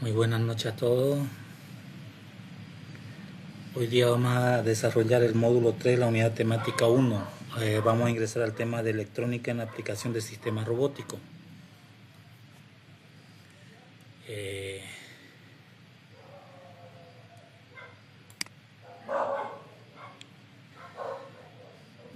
Muy buenas noches a todos. Hoy día vamos a desarrollar el módulo 3, la unidad temática 1. Vamos a ingresar al tema de electrónica en la aplicación de sistemas robóticos.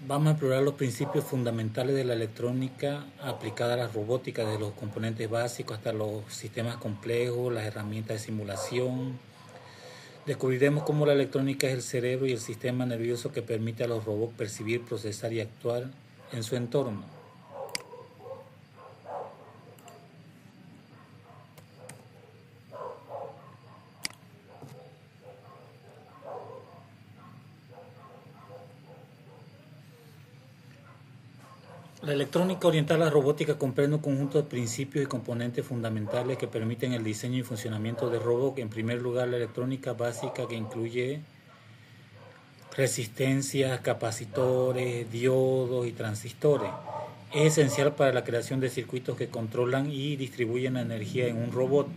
Vamos a explorar los principios fundamentales de la electrónica aplicada a la robótica, desde los componentes básicos hasta los sistemas complejos, las herramientas de simulación. Descubriremos cómo la electrónica es el cerebro y el sistema nervioso que permite a los robots percibir, procesar y actuar en su entorno. La electrónica orientada a la robótica comprende un conjunto de principios y componentes fundamentales que permiten el diseño y funcionamiento de robots. En primer lugar, la electrónica básica, que incluye resistencias, capacitores, diodos y transistores. Es esencial para la creación de circuitos que controlan y distribuyen la energía en un robot.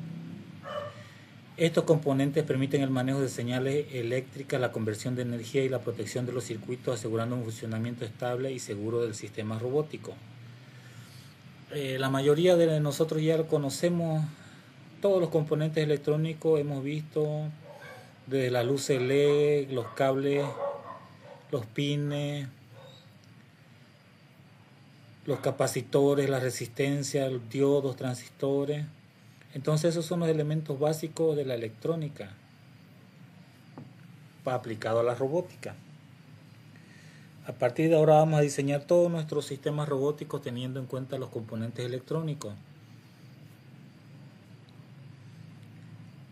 Estos componentes permiten el manejo de señales eléctricas, la conversión de energía y la protección de los circuitos, asegurando un funcionamiento estable y seguro del sistema robótico. La mayoría de nosotros ya conocemos todos los componentes electrónicos, hemos visto desde las luces LED, los cables, los pines, los capacitores, la resistencia, los diodos, transistores. Entonces esos son los elementos básicos de la electrónica aplicado a la robótica. A partir de ahora vamos a diseñar todos nuestros sistemas robóticos teniendo en cuenta los componentes electrónicos.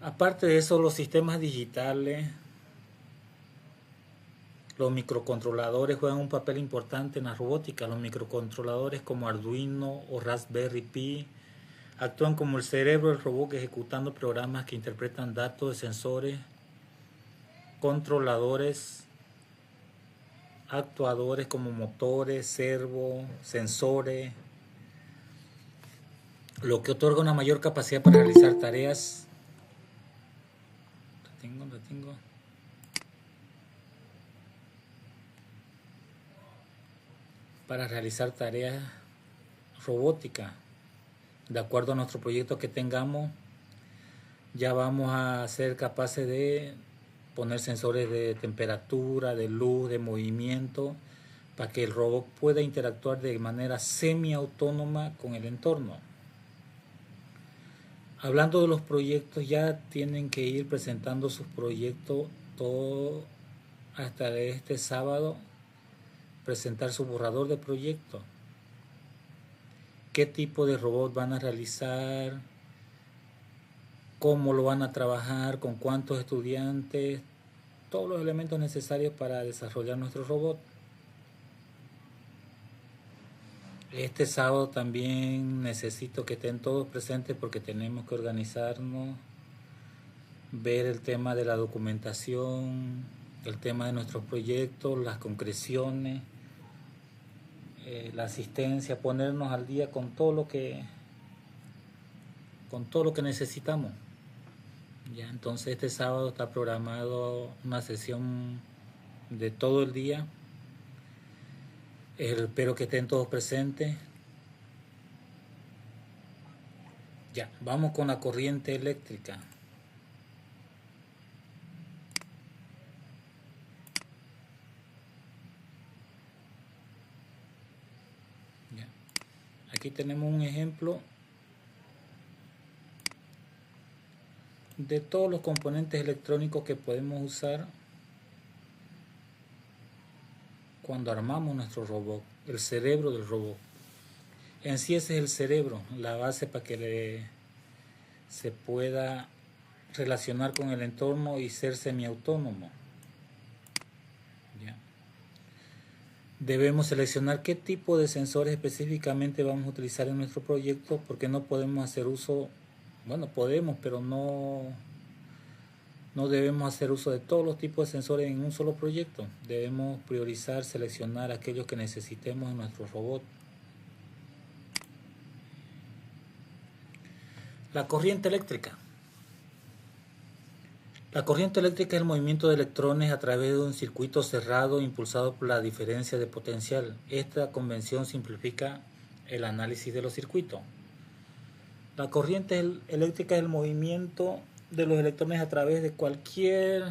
Aparte de eso, los sistemas digitales, los microcontroladores juegan un papel importante en la robótica. Los microcontroladores como Arduino o Raspberry Pi actúan como el cerebro del robot, ejecutando programas que interpretan datos de sensores, controladores, actuadores como motores, servos, sensores, lo que otorga una mayor capacidad para realizar tareas. Para realizar tareas robóticas. De acuerdo a nuestro proyecto que tengamos, ya vamos a ser capaces de poner sensores de temperatura, de luz, de movimiento, para que el robot pueda interactuar de manera semiautónoma con el entorno. Hablando de los proyectos, ya tienen que ir presentando sus proyectos todo hasta este sábado, presentar su borrador de proyecto. ¿Qué tipo de robot van a realizar? ¿Cómo lo van a trabajar? ¿Con cuántos estudiantes? Todos los elementos necesarios para desarrollar nuestro robot. Este sábado también necesito que estén todos presentes porque tenemos que organizarnos, ver el tema de la documentación, el tema de nuestros proyectos, las concreciones, la asistencia, ponernos al día con todo lo que necesitamos. Ya, entonces este sábado está programado una sesión de todo el día. Espero que estén todos presentes. Ya, vamos con la corriente eléctrica. Ya. Aquí tenemos un ejemplo de todos los componentes electrónicos que podemos usar cuando armamos nuestro robot, el cerebro del robot. En sí ese es el cerebro, la base para que se pueda relacionar con el entorno y ser semiautónomo. ¿Ya? Debemos seleccionar qué tipo de sensores específicamente vamos a utilizar en nuestro proyecto, porque no podemos hacer uso, bueno, podemos, pero no debemos hacer uso de todos los tipos de sensores en un solo proyecto. Debemos priorizar, seleccionar aquellos que necesitemos en nuestro robot. La corriente eléctrica. La corriente eléctrica es el movimiento de electrones a través de un circuito cerrado impulsado por la diferencia de potencial. Esta convención simplifica el análisis de los circuitos. La corriente eléctrica es el movimiento de los electrones a través de cualquier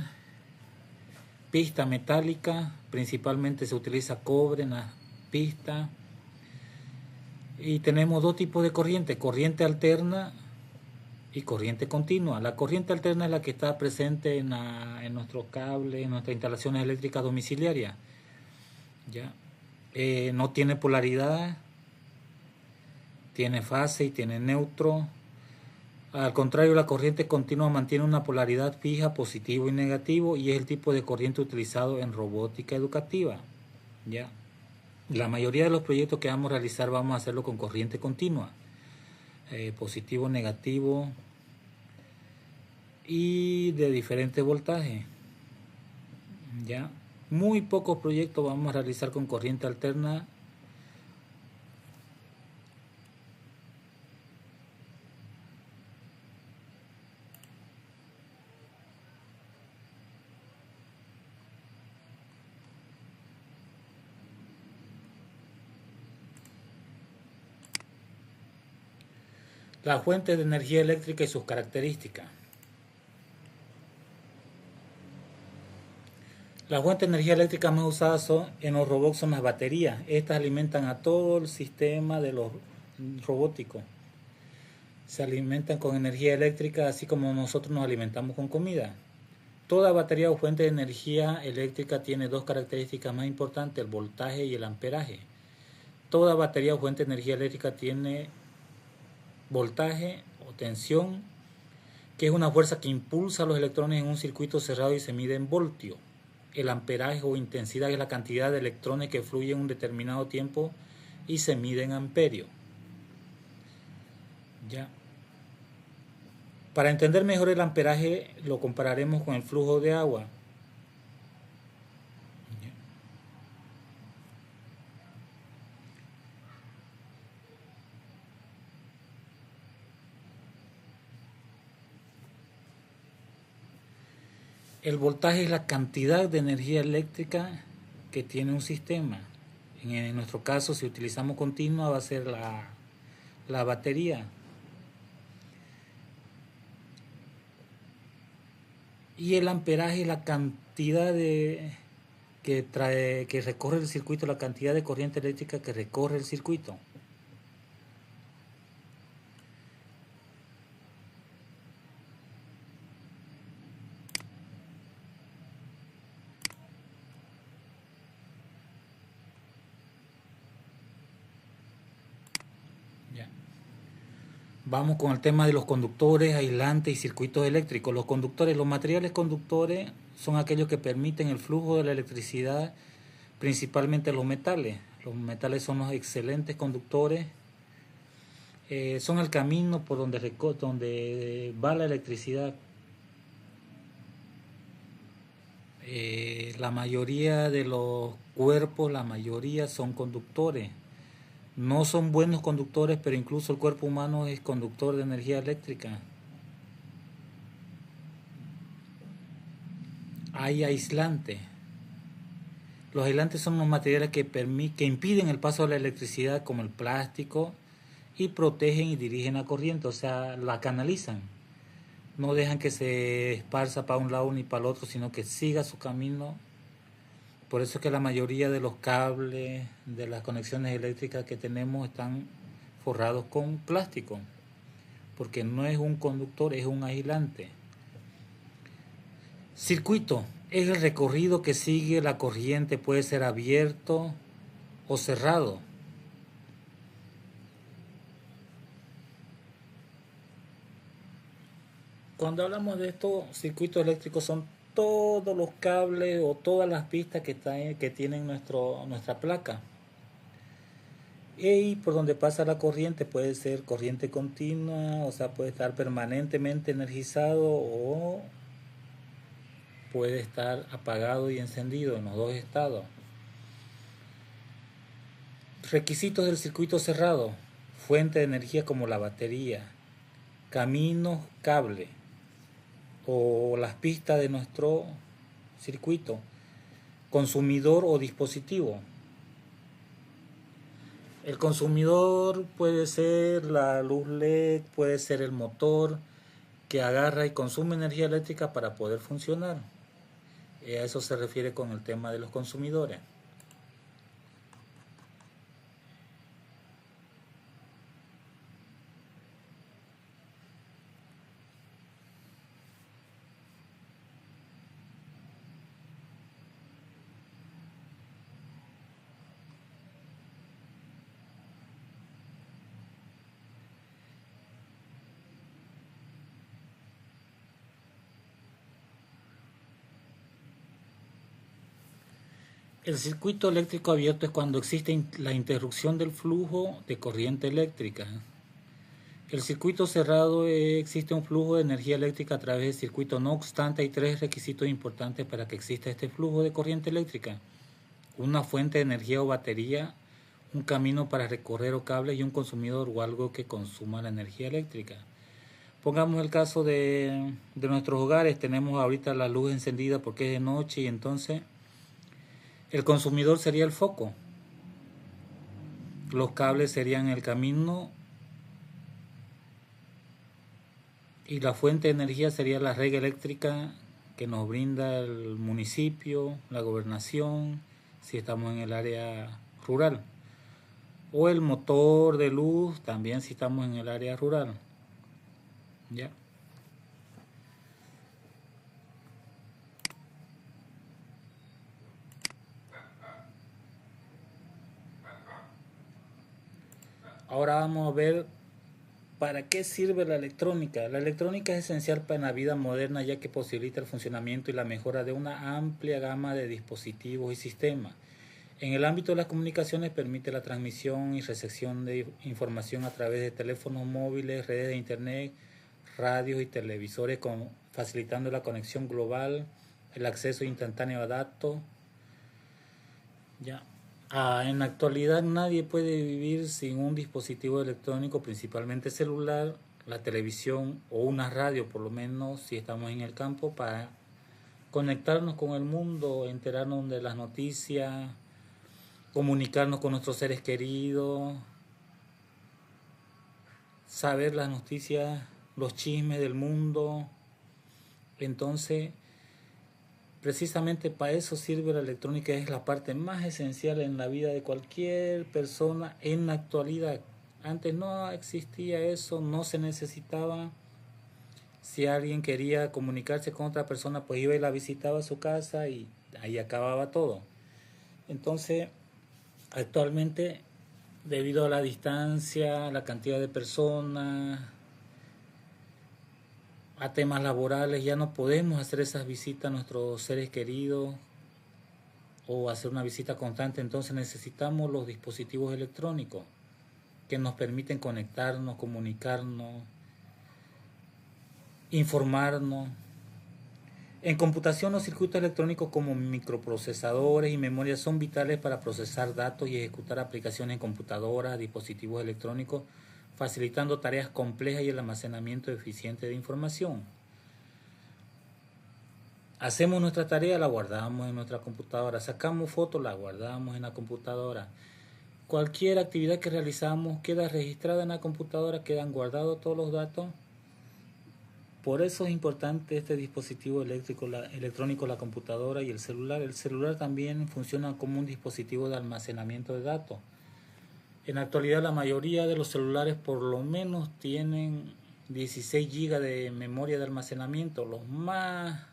pista metálica. Principalmente se utiliza cobre en las pistas. Y tenemos dos tipos de corriente alterna y corriente continua. La corriente alterna es la que está presente en nuestros cables, en nuestras instalaciones eléctricas domiciliarias. ¿Ya? No tiene polaridad, tiene fase y tiene neutro. Al contrario, la corriente continua mantiene una polaridad fija, positivo y negativo, y es el tipo de corriente utilizado en robótica educativa. ¿Ya? La mayoría de los proyectos que vamos a realizar vamos a hacerlo con corriente continua, positivo, negativo y de diferentes voltajes. ¿Ya? Muy pocos proyectos vamos a realizar con corriente alterna. La fuente de energía eléctrica y sus características. La fuente de energía eléctrica más usada en los robots son las baterías. Estas alimentan a todo el sistema de los robóticos. Se alimentan con energía eléctrica, así como nosotros nos alimentamos con comida. Toda batería o fuente de energía eléctrica tiene dos características más importantes, el voltaje y el amperaje. Toda batería o fuente de energía eléctrica tiene voltaje o tensión, que es una fuerza que impulsa a los electrones en un circuito cerrado y se mide en voltio. El amperaje o intensidad es la cantidad de electrones que fluyen en un determinado tiempo y se mide en amperio. ¿Ya? Para entender mejor el amperaje lo compararemos con el flujo de agua. El voltaje es la cantidad de energía eléctrica que tiene un sistema. En nuestro caso, si utilizamos continua, va a ser la batería. Y el amperaje es la cantidad que recorre el circuito, la cantidad de corriente eléctrica que recorre el circuito. Vamos con el tema de los conductores, aislantes y circuitos eléctricos. Los materiales conductores son aquellos que permiten el flujo de la electricidad, principalmente los metales. Los metales son los excelentes conductores. Son el camino por donde va la electricidad. La mayoría de los cuerpos, son conductores. No son buenos conductores, pero incluso el cuerpo humano es conductor de energía eléctrica. Hay aislantes. Los aislantes son los materiales que impiden el paso de la electricidad, como el plástico, y protegen y dirigen la corriente, o sea, la canalizan. No dejan que se esparza para un lado ni para el otro, sino que siga su camino. Por eso es que la mayoría de los cables, de las conexiones eléctricas que tenemos están forrados con plástico, porque no es un conductor, es un aislante. Circuito es el recorrido que sigue la corriente, puede ser abierto o cerrado. Cuando hablamos de estos circuitos eléctricos son todos los cables o todas las pistas que tienen nuestra placa. Y por donde pasa la corriente puede ser corriente continua, o sea, puede estar permanentemente energizado o puede estar apagado y encendido en los dos estados. Requisitos del circuito cerrado: fuente de energía como la batería, caminos, cable. o las pistas de nuestro circuito, consumidor o dispositivo. El consumidor puede ser la luz LED, puede ser el motor que agarra y consume energía eléctrica para poder funcionar. A eso se refiere con el tema de los consumidores. El circuito eléctrico abierto es cuando existe la interrupción del flujo de corriente eléctrica. El circuito cerrado existe un flujo de energía eléctrica a través del circuito. No obstante, hay tres requisitos importantes para que exista este flujo de corriente eléctrica: una fuente de energía o batería, un camino para recorrer o cable y un consumidor o algo que consuma la energía eléctrica. Pongamos el caso de nuestros hogares. Tenemos ahorita la luz encendida porque es de noche y entonces el consumidor sería el foco. Los cables serían el camino y la fuente de energía sería la red eléctrica que nos brinda el municipio, la gobernación, si estamos en el área rural. O el motor de luz también si estamos en el área rural. ¿Ya? Ahora vamos a ver para qué sirve la electrónica. La electrónica es esencial para la vida moderna ya que posibilita el funcionamiento y la mejora de una amplia gama de dispositivos y sistemas. En el ámbito de las comunicaciones permite la transmisión y recepción de información a través de teléfonos móviles, redes de internet, radios y televisores, facilitando la conexión global, el acceso instantáneo a datos. Ya. En la actualidad nadie puede vivir sin un dispositivo electrónico, principalmente celular, la televisión o una radio, por lo menos si estamos en el campo, para conectarnos con el mundo, enterarnos de las noticias, comunicarnos con nuestros seres queridos, saber las noticias, los chismes del mundo. Entonces, precisamente para eso sirve la electrónica, es la parte más esencial en la vida de cualquier persona en la actualidad. Antes no existía eso, no se necesitaba. Si alguien quería comunicarse con otra persona, pues iba y la visitaba a su casa y ahí acababa todo. Entonces, actualmente, debido a la distancia, la cantidad de personas, a temas laborales, ya no podemos hacer esas visitas a nuestros seres queridos o hacer una visita constante. Entonces necesitamos los dispositivos electrónicos que nos permiten conectarnos, comunicarnos, informarnos. En computación, los circuitos electrónicos como microprocesadores y memorias son vitales para procesar datos y ejecutar aplicaciones en computadoras, dispositivos electrónicos, facilitando tareas complejas y el almacenamiento eficiente de información. Hacemos nuestra tarea, la guardamos en nuestra computadora. Sacamos fotos, la guardamos en la computadora. Cualquier actividad que realizamos queda registrada en la computadora, quedan guardados todos los datos. Por eso es importante este dispositivo electrónico, la computadora y el celular. El celular también funciona como un dispositivo de almacenamiento de datos. En la actualidad la mayoría de los celulares por lo menos tienen 16 GB de memoria de almacenamiento. Los más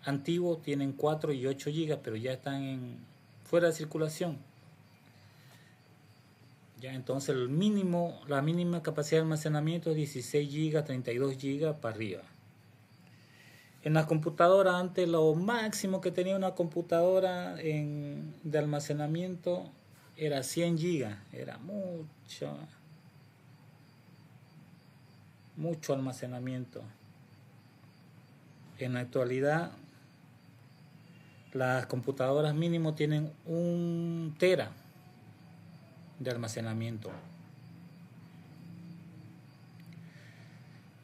antiguos tienen 4 y 8 GB, pero ya están fuera de circulación. Ya, entonces la mínima capacidad de almacenamiento es 16 GB, 32 GB para arriba. En la computadora, antes lo máximo que tenía una computadora de almacenamiento era 100 GB. Era mucho almacenamiento. En la actualidad, las computadoras mínimo tienen 1 tera de almacenamiento.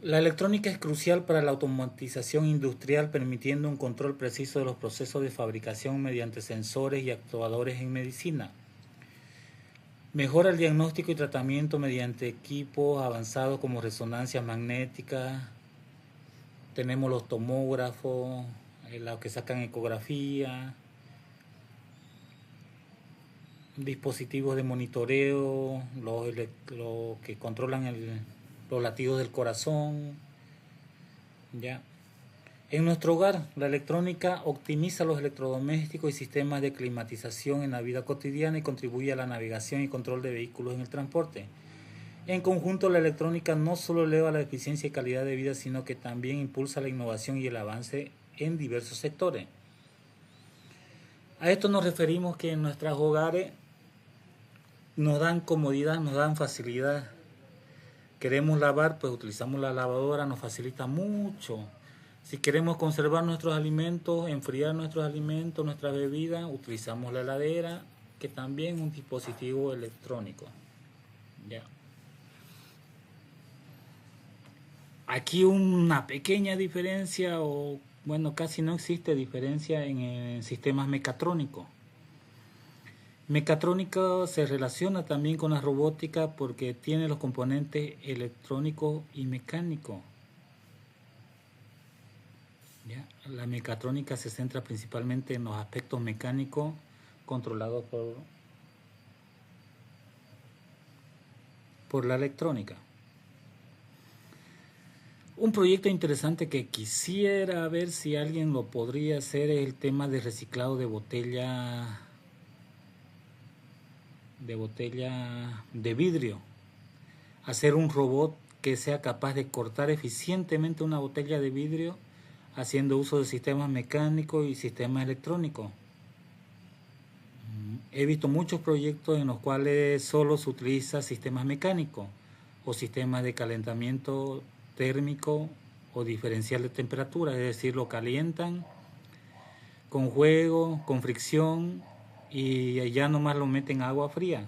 La electrónica es crucial para la automatización industrial, permitiendo un control preciso de los procesos de fabricación mediante sensores y actuadores en medicina. Mejora el diagnóstico y tratamiento mediante equipos avanzados como resonancias magnéticas. Tenemos los tomógrafos, los que sacan ecografía, dispositivos de monitoreo, los que controlan los latidos del corazón. ¿Ya? En nuestro hogar, la electrónica optimiza los electrodomésticos y sistemas de climatización en la vida cotidiana y contribuye a la navegación y control de vehículos en el transporte. En conjunto, la electrónica no solo eleva la eficiencia y calidad de vida, sino que también impulsa la innovación y el avance en diversos sectores. A esto nos referimos que en nuestros hogares nos dan comodidad, nos dan facilidad. Queremos lavar, pues utilizamos la lavadora, nos facilita mucho. Si queremos conservar nuestros alimentos, enfriar nuestros alimentos, nuestras bebidas, utilizamos la heladera, que también es un dispositivo electrónico. ¿Ya? Aquí una pequeña diferencia, o bueno, casi no existe diferencia en sistemas mecatrónicos. Mecatrónica se relaciona también con la robótica porque tiene los componentes electrónicos y mecánicos. ¿Ya? La mecatrónica se centra principalmente en los aspectos mecánicos controlados por la electrónica. Un proyecto interesante que quisiera ver si alguien lo podría hacer es el tema de reciclado de botella de vidrio. Hacer un robot que sea capaz de cortar eficientemente una botella de vidrio haciendo uso de sistemas mecánicos y sistemas electrónicos. He visto muchos proyectos en los cuales solo se utiliza sistemas mecánicos o sistemas de calentamiento térmico o diferencial de temperatura, es decir, lo calientan con juego, con fricción, y ya nomás lo meten agua fría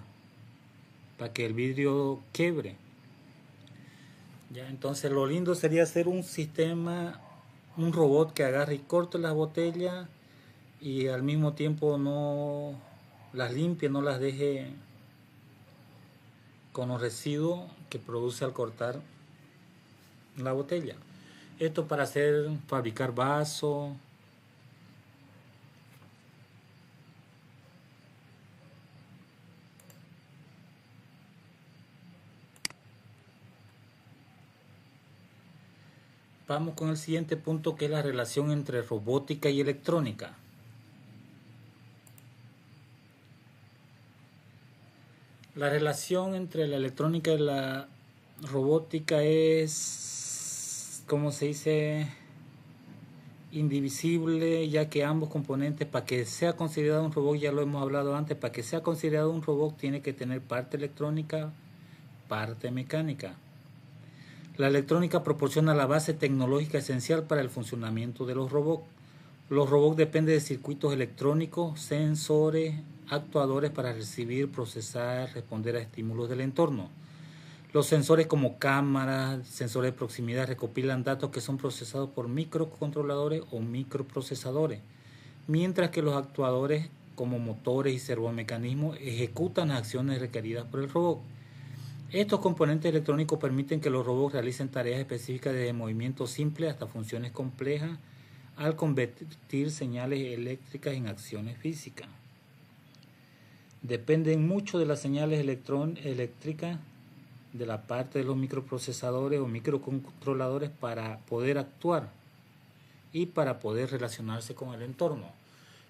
para que el vidrio quiebre. Ya, entonces lo lindo sería hacer un sistema, un robot que agarre y corte las botellas y al mismo tiempo no las limpie, no las deje con los residuos que produce al cortar la botella. Esto para fabricar vasos. Vamos con el siguiente punto, que es la relación entre robótica y electrónica. La relación entre la electrónica y la robótica es, ¿cómo se dice?, indivisible, ya que ambos componentes, para que sea considerado un robot, ya lo hemos hablado antes, para que sea considerado un robot tiene que tener parte electrónica, parte mecánica. La electrónica proporciona la base tecnológica esencial para el funcionamiento de los robots. Los robots dependen de circuitos electrónicos, sensores, actuadores para recibir, procesar, responder a estímulos del entorno. Los sensores como cámaras, sensores de proximidad recopilan datos que son procesados por microcontroladores o microprocesadores, mientras que los actuadores como motores y servomecanismos ejecutan las acciones requeridas por el robot. Estos componentes electrónicos permiten que los robots realicen tareas específicas desde movimientos simples hasta funciones complejas al convertir señales eléctricas en acciones físicas. Dependen mucho de las señales eléctricas de la parte de los microprocesadores o microcontroladores para poder actuar y para poder relacionarse con el entorno.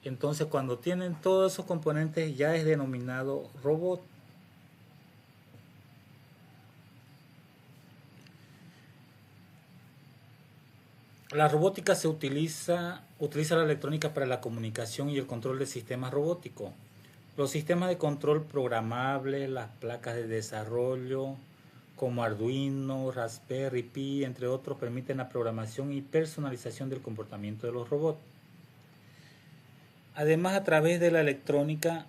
Entonces, cuando tienen todos esos componentes ya es denominado robot. La robótica utiliza la electrónica para la comunicación y el control de sistemas robóticos. Los sistemas de control programables, las placas de desarrollo como Arduino, Raspberry Pi, entre otros, permiten la programación y personalización del comportamiento de los robots. Además, a través de la electrónica,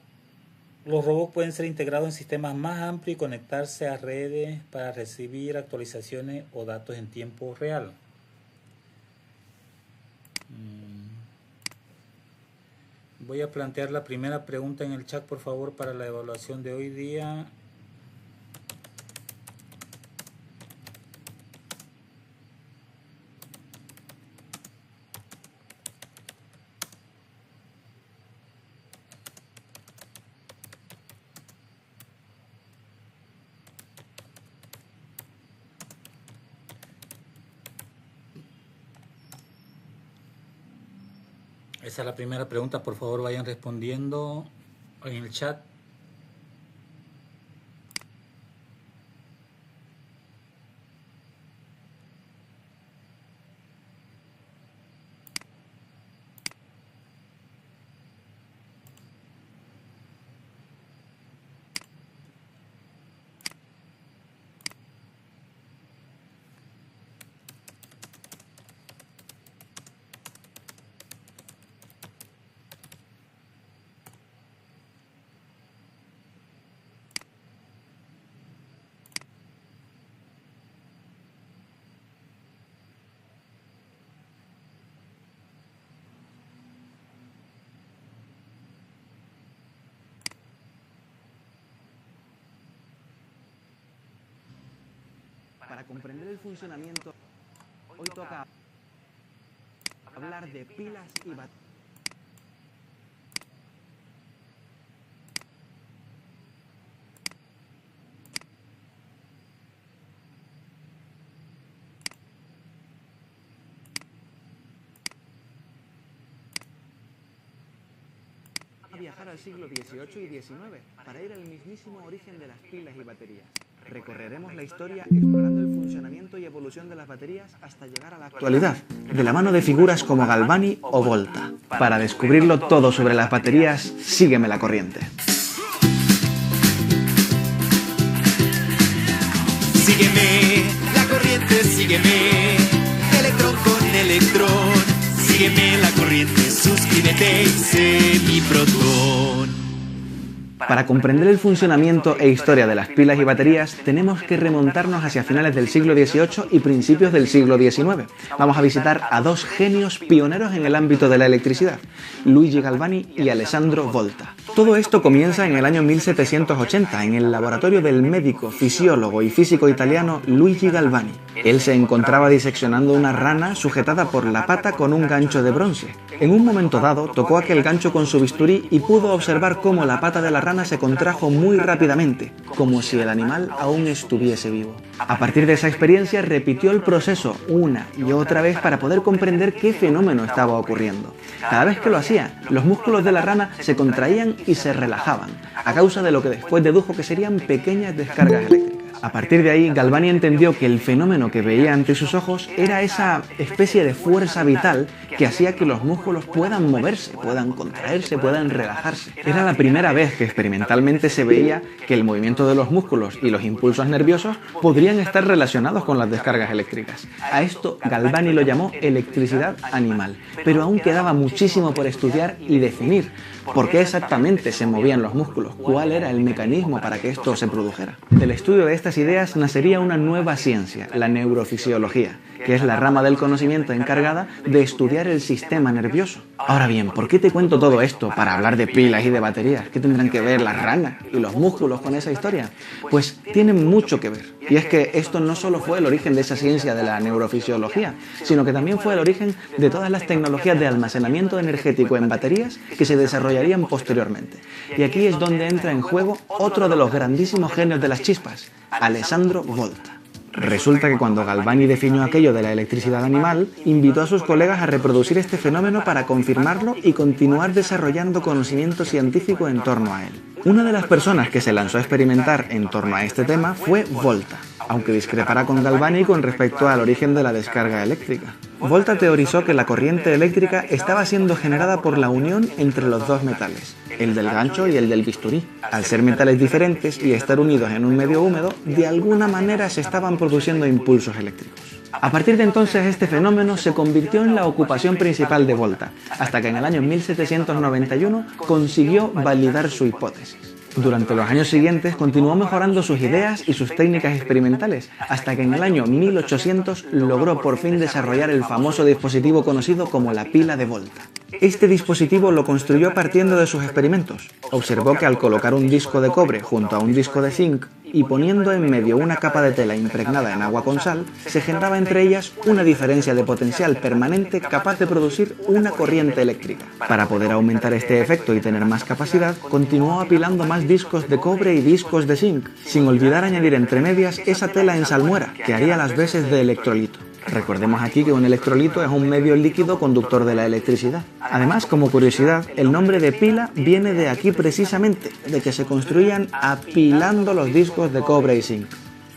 Los robots pueden ser integrados en sistemas más amplios y conectarse a redes para recibir actualizaciones o datos en tiempo real. Voy a plantear la primera pregunta en el chat, por favor, para la evaluación de hoy día. Esa es la primera pregunta, por favor vayan respondiendo en el chat. Para comprender el funcionamiento, hoy toca hablar de pilas y baterías. Viajar al siglo XVIII y XIX para ir al mismísimo origen de las pilas y baterías. Recorreremos la historia explorando el funcionamiento y evolución de las baterías hasta llegar a la actualidad, de la mano de figuras como Galvani o Volta. Para descubrirlo todo sobre las baterías, sígueme la corriente. Sígueme la corriente, sígueme, electrón con electrón. Sígueme la corriente, suscríbete y sé mi protón. Para comprender el funcionamiento e historia de las pilas y baterías, tenemos que remontarnos hacia finales del siglo XVIII y principios del siglo XIX. Vamos a visitar a dos genios pioneros en el ámbito de la electricidad, Luigi Galvani y Alessandro Volta. Todo esto comienza en el año 1780, en el laboratorio del médico, fisiólogo y físico italiano Luigi Galvani. Él se encontraba diseccionando una rana sujetada por la pata con un gancho de bronce. En un momento dado, tocó aquel gancho con su bisturí y pudo observar cómo la pata de la rana se contrajo muy rápidamente, como si el animal aún estuviese vivo. A partir de esa experiencia, repitió el proceso una y otra vez para poder comprender qué fenómeno estaba ocurriendo. Cada vez que lo hacía, los músculos de la rana se contraían y se relajaban, a causa de lo que después dedujo que serían pequeñas descargas eléctricas. A partir de ahí, Galvani entendió que el fenómeno que veía ante sus ojos era esa especie de fuerza vital que hacía que los músculos puedan moverse, puedan contraerse, puedan relajarse. Era la primera vez que experimentalmente se veía que el movimiento de los músculos y los impulsos nerviosos podrían estar relacionados con las descargas eléctricas. A esto Galvani lo llamó electricidad animal, pero aún quedaba muchísimo por estudiar y definir. ¿Por qué exactamente se movían los músculos? ¿Cuál era el mecanismo para que esto se produjera? Del estudio de estas ideas nacería una nueva ciencia, la neurofisiología, que es la rama del conocimiento encargada de estudiar el sistema nervioso. Ahora bien, ¿por qué te cuento todo esto para hablar de pilas y de baterías? ¿Qué tendrán que ver las ranas y los músculos con esa historia? Pues tienen mucho que ver. Y es que esto no solo fue el origen de esa ciencia de la neurofisiología, sino que también fue el origen de todas las tecnologías de almacenamiento energético en baterías que se desarrollarían posteriormente. Y aquí es donde entra en juego otro de los grandísimos genios de las chispas, Alessandro Volta. Resulta que cuando Galvani definió aquello de la electricidad animal, invitó a sus colegas a reproducir este fenómeno para confirmarlo y continuar desarrollando conocimiento científico en torno a él. Una de las personas que se lanzó a experimentar en torno a este tema fue Volta, aunque discrepará con Galvani con respecto al origen de la descarga eléctrica. Volta teorizó que la corriente eléctrica estaba siendo generada por la unión entre los dos metales, el del gancho y el del bisturí. Al ser metales diferentes y estar unidos en un medio húmedo, de alguna manera se estaban produciendo impulsos eléctricos. A partir de entonces este fenómeno se convirtió en la ocupación principal de Volta, hasta que en el año 1791 consiguió validar su hipótesis. Durante los años siguientes continuó mejorando sus ideas y sus técnicas experimentales, hasta que en el año 1800 logró por fin desarrollar el famoso dispositivo conocido como la pila de Volta. Este dispositivo lo construyó partiendo de sus experimentos. Observó que al colocar un disco de cobre junto a un disco de zinc y poniendo en medio una capa de tela impregnada en agua con sal, se generaba entre ellas una diferencia de potencial permanente capaz de producir una corriente eléctrica. Para poder aumentar este efecto y tener más capacidad, continuó apilando más discos de cobre y discos de zinc, sin olvidar añadir entre medias esa tela en salmuera, que haría las veces de electrolito. Recordemos aquí que un electrolito es un medio líquido conductor de la electricidad. Además, como curiosidad, el nombre de pila viene de aquí precisamente, de que se construían apilando los discos de cobre y zinc,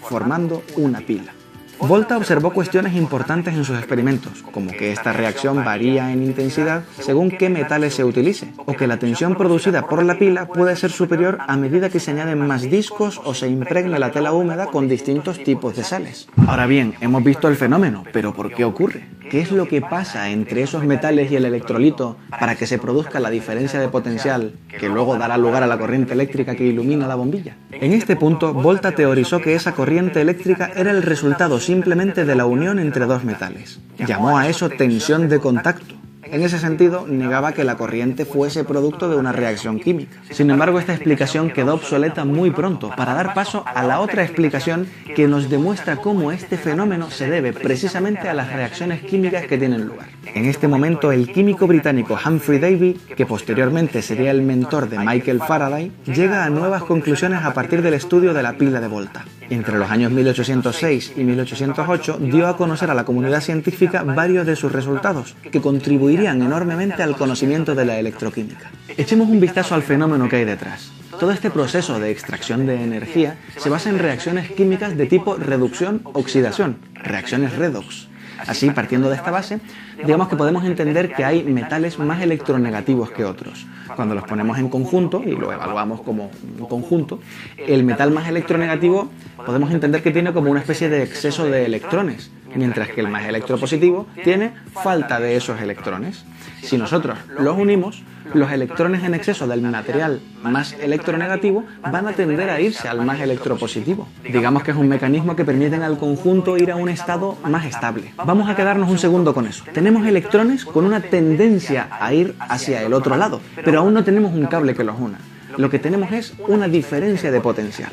formando una pila. Volta observó cuestiones importantes en sus experimentos, como que esta reacción varía en intensidad según qué metales se utilice, o que la tensión producida por la pila puede ser superior a medida que se añaden más discos o se impregna la tela húmeda con distintos tipos de sales. Ahora bien, hemos visto el fenómeno, pero ¿por qué ocurre? ¿Qué es lo que pasa entre esos metales y el electrolito para que se produzca la diferencia de potencial que luego dará lugar a la corriente eléctrica que ilumina la bombilla? En este punto, Volta teorizó que esa corriente eléctrica era el resultado simplemente de la unión entre dos metales. Llamó a eso tensión de contacto. En ese sentido, negaba que la corriente fuese producto de una reacción química. Sin embargo, esta explicación quedó obsoleta muy pronto para dar paso a la otra explicación que nos demuestra cómo este fenómeno se debe precisamente a las reacciones químicas que tienen lugar. En este momento, el químico británico Humphrey Davy, que posteriormente sería el mentor de Michael Faraday, llega a nuevas conclusiones a partir del estudio de la pila de Volta. Entre los años 1806 y 1808 dio a conocer a la comunidad científica varios de sus resultados, que contribuirían enormemente al conocimiento de la electroquímica. Echemos un vistazo al fenómeno que hay detrás. Todo este proceso de extracción de energía se basa en reacciones químicas de tipo reducción-oxidación, reacciones redox. Así, partiendo de esta base, digamos que podemos entender que hay metales más electronegativos que otros. Cuando los ponemos en conjunto, y lo evaluamos como un conjunto, el metal más electronegativo podemos entender que tiene como una especie de exceso de electrones, mientras que el más electropositivo tiene falta de esos electrones. Si nosotros los unimos, los electrones en exceso del material más electronegativo van a tender a irse al más electropositivo. Digamos que es un mecanismo que permite al conjunto ir a un estado más estable. Vamos a quedarnos un segundo con eso. Tenemos electrones con una tendencia a ir hacia el otro lado, pero aún no tenemos un cable que los una. Lo que tenemos es una diferencia de potencial.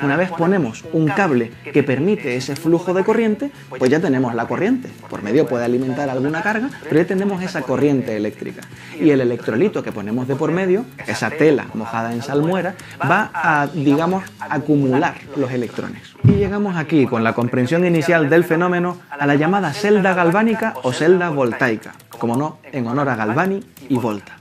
Una vez ponemos un cable que permite ese flujo de corriente, pues ya tenemos la corriente. Por medio puede alimentar alguna carga, pero ya tenemos esa corriente eléctrica. Y el electrolito que ponemos de por medio, esa tela mojada en salmuera, va a, digamos, acumular los electrones. Y llegamos aquí, con la comprensión inicial del fenómeno, a la llamada celda galvánica o celda voltaica, como no, en honor a Galvani y Volta.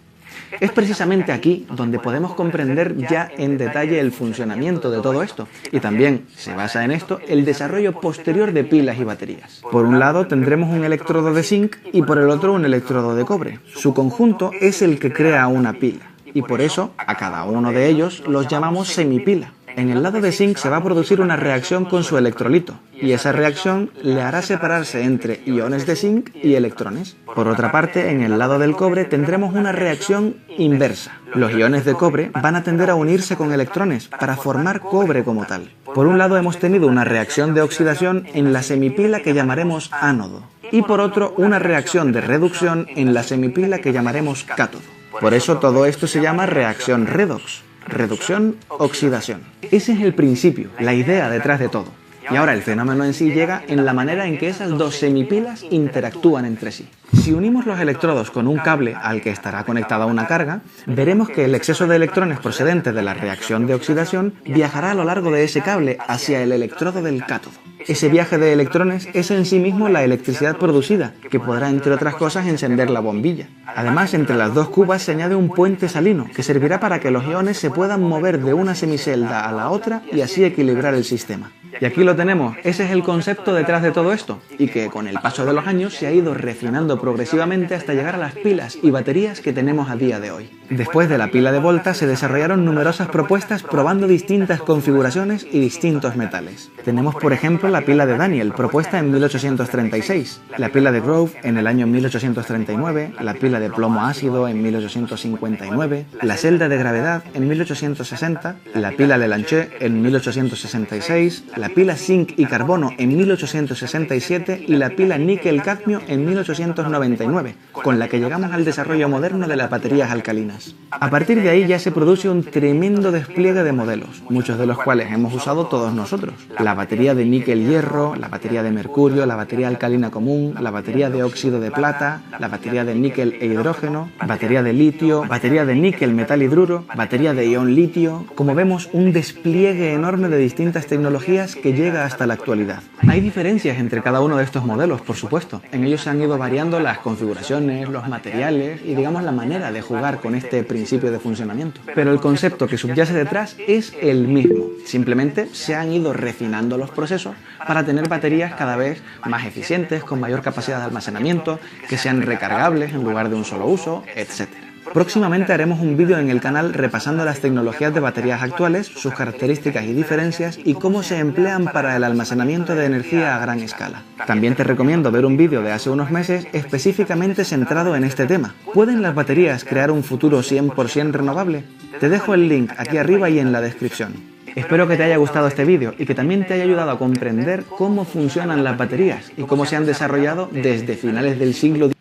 Es precisamente aquí donde podemos comprender ya en detalle el funcionamiento de todo esto, y también se basa en esto el desarrollo posterior de pilas y baterías. Por un lado tendremos un electrodo de zinc y por el otro un electrodo de cobre. Su conjunto es el que crea una pila, y por eso a cada uno de ellos los llamamos semipila. En el lado de zinc se va a producir una reacción con su electrolito, y esa reacción le hará separarse entre iones de zinc y electrones. Por otra parte, en el lado del cobre tendremos una reacción inversa. Los iones de cobre van a tender a unirse con electrones para formar cobre como tal. Por un lado hemos tenido una reacción de oxidación en la semipila que llamaremos ánodo, y por otro una reacción de reducción en la semipila que llamaremos cátodo. Por eso todo esto se llama reacción redox. Reducción, oxidación. Ese es el principio, la idea detrás de todo. Y ahora el fenómeno en sí llega en la manera en que esas dos semipilas interactúan entre sí. Si unimos los electrodos con un cable al que estará conectada una carga, veremos que el exceso de electrones procedente de la reacción de oxidación viajará a lo largo de ese cable hacia el electrodo del cátodo. Ese viaje de electrones es en sí mismo la electricidad producida, que podrá, entre otras cosas, encender la bombilla. Además, entre las dos cubas se añade un puente salino, que servirá para que los iones se puedan mover de una semicelda a la otra y así equilibrar el sistema. Y aquí lo tenemos, ese es el concepto detrás de todo esto, y que con el paso de los años se ha ido refinando progresivamente progresivamente hasta llegar a las pilas y baterías que tenemos a día de hoy. Después de la pila de Volta se desarrollaron numerosas propuestas probando distintas configuraciones y distintos metales. Tenemos por ejemplo la pila de Daniel, propuesta en 1836, la pila de Grove en el año 1839, la pila de plomo ácido en 1859, la celda de gravedad en 1860, la pila de Lanché en 1866, la pila zinc y carbono en 1867 y la pila níquel-cadmio en 1899, con la que llegamos al desarrollo moderno de las baterías alcalinas. A partir de ahí ya se produce un tremendo despliegue de modelos, muchos de los cuales hemos usado todos nosotros. La batería de níquel-hierro, la batería de mercurio, la batería alcalina común, la batería de óxido de plata, la batería de níquel e hidrógeno, batería de litio, batería de níquel metal hidruro, batería de ion litio. Como vemos, un despliegue enorme de distintas tecnologías que llega hasta la actualidad. Hay diferencias entre cada uno de estos modelos, por supuesto. En ellos se han ido variando las configuraciones, los materiales y digamos la manera de jugar con este principio de funcionamiento. Pero el concepto que subyace detrás es el mismo. Simplemente se han ido refinando los procesos para tener baterías cada vez más eficientes, con mayor capacidad de almacenamiento, que sean recargables en lugar de un solo uso, etc. Próximamente haremos un vídeo en el canal repasando las tecnologías de baterías actuales, sus características y diferencias y cómo se emplean para el almacenamiento de energía a gran escala. También te recomiendo ver un vídeo de hace unos meses específicamente centrado en este tema. ¿Pueden las baterías crear un futuro 100% renovable? Te dejo el link aquí arriba y en la descripción. Espero que te haya gustado este vídeo y que también te haya ayudado a comprender cómo funcionan las baterías y cómo se han desarrollado desde finales del siglo XIX.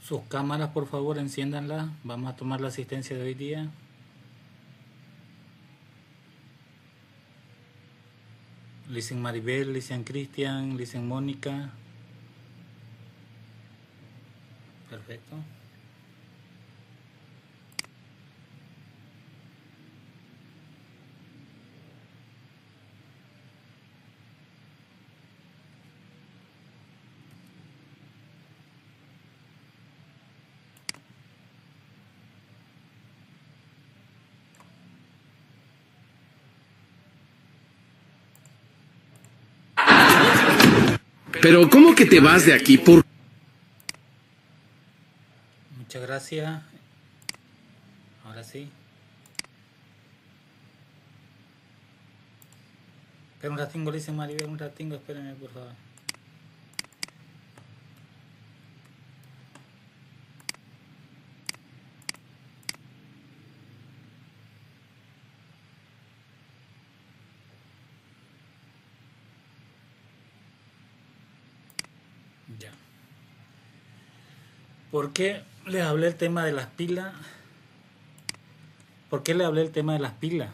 Sus cámaras, por favor, enciéndanlas. Vamos a tomar la asistencia de hoy día. Listen Maribel, listen Cristian, listen Mónica. Perfecto. Pero ¿cómo que te vas de aquí? Muchas gracias. Ahora sí. Espera un ratingo, le dice Maribel, un ratingo, espérenme por favor. Ya. ¿Por qué les hablé el tema de las pilas? ¿Por qué les hablé el tema de las pilas?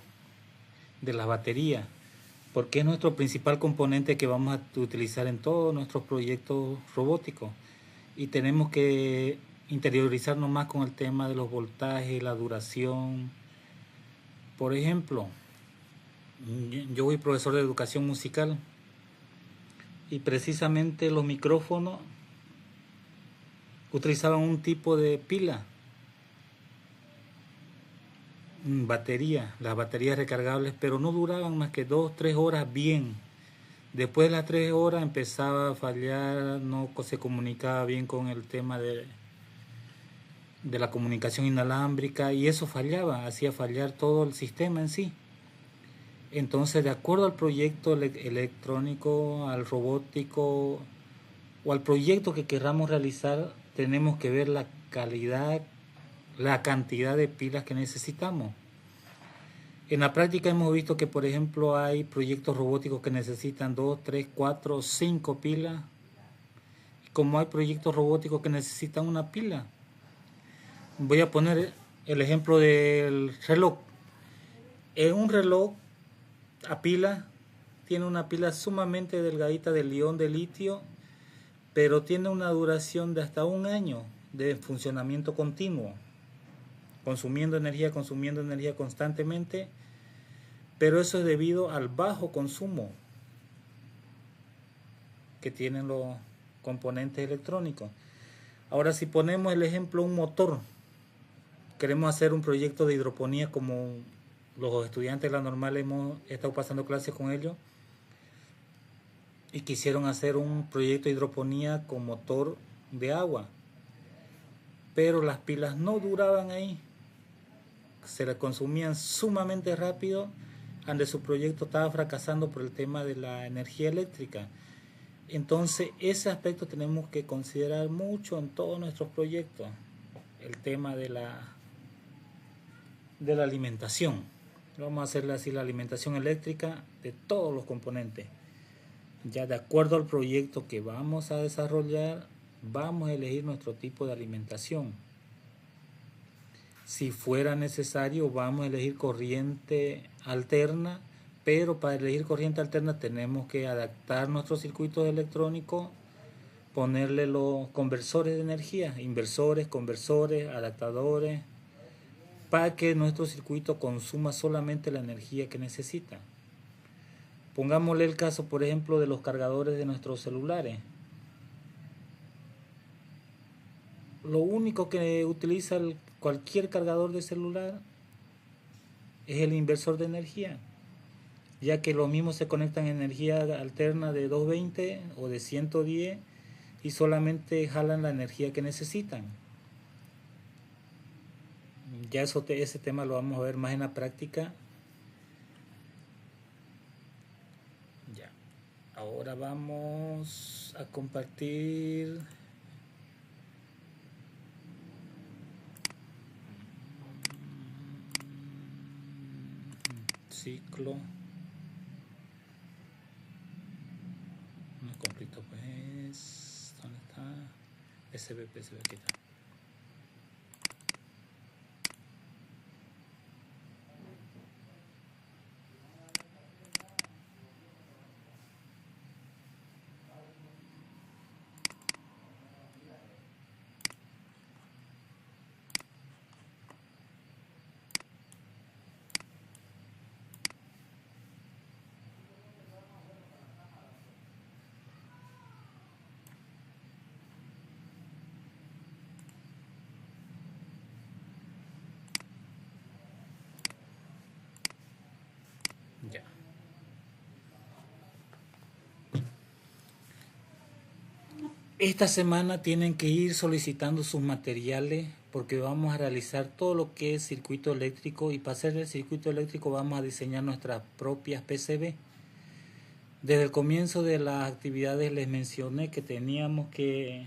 De las baterías. Porque es nuestro principal componente que vamos a utilizar en todos nuestros proyectos robóticos. Y tenemos que interiorizarnos más con el tema de los voltajes, la duración. Por ejemplo, yo soy profesor de educación musical. Y precisamente los micrófonos utilizaban un tipo de pila, batería, las baterías recargables, pero no duraban más que 2-3 horas bien. Después de las 3 horas empezaba a fallar, no se comunicaba bien con el tema de la comunicación inalámbrica y eso fallaba, hacía fallar todo el sistema en sí. Entonces, de acuerdo al proyecto electrónico, al robótico o al proyecto que queramos realizar, tenemos que ver la calidad, la cantidad de pilas que necesitamos. En la práctica hemos visto que, por ejemplo, hay proyectos robóticos que necesitan 2, 3, 4, 5 pilas, como hay proyectos robóticos que necesitan una pila. Voy a poner el ejemplo del reloj. En un reloj a pila, tiene una pila sumamente delgadita de ion de litio, pero tiene una duración de hasta 1 año de funcionamiento continuo, consumiendo energía constantemente, pero eso es debido al bajo consumo que tienen los componentes electrónicos. Ahora, si ponemos el ejemplo un motor, queremos hacer un proyecto de hidroponía como los estudiantes de la normal hemos estado pasando clases con ellos y quisieron hacer un proyecto de hidroponía con motor de agua, pero las pilas no duraban ahí, se las consumían sumamente rápido, donde su proyecto estaba fracasando por el tema de la energía eléctrica. Entonces ese aspecto tenemos que considerar mucho en todos nuestros proyectos, el tema de la alimentación. Vamos a hacerle así, la alimentación eléctrica de todos los componentes. Ya de acuerdo al proyecto que vamos a desarrollar, vamos a elegir nuestro tipo de alimentación. Si fuera necesario, vamos a elegir corriente alterna, pero para elegir corriente alterna tenemos que adaptar nuestros circuitos electrónicos, ponerle los conversores de energía, inversores, conversores, adaptadores, para que nuestro circuito consuma solamente la energía que necesita. Pongámosle el caso, por ejemplo, de los cargadores de nuestros celulares. Lo único que utiliza cualquier cargador de celular es el inversor de energía, ya que los mismos se conectan en energía alterna de 220 o de 110 y solamente jalan la energía que necesitan. Ya ese tema lo vamos a ver más en la práctica. Ya. Ahora vamos a compartir ciclo. No es completo, pues. ¿Dónde está? SB, aquí está. Ya. Esta semana tienen que ir solicitando sus materiales porque vamos a realizar todo lo que es circuito eléctrico, y para hacer el circuito eléctrico vamos a diseñar nuestras propias PCB. Desde el comienzo de las actividades les mencioné que teníamos que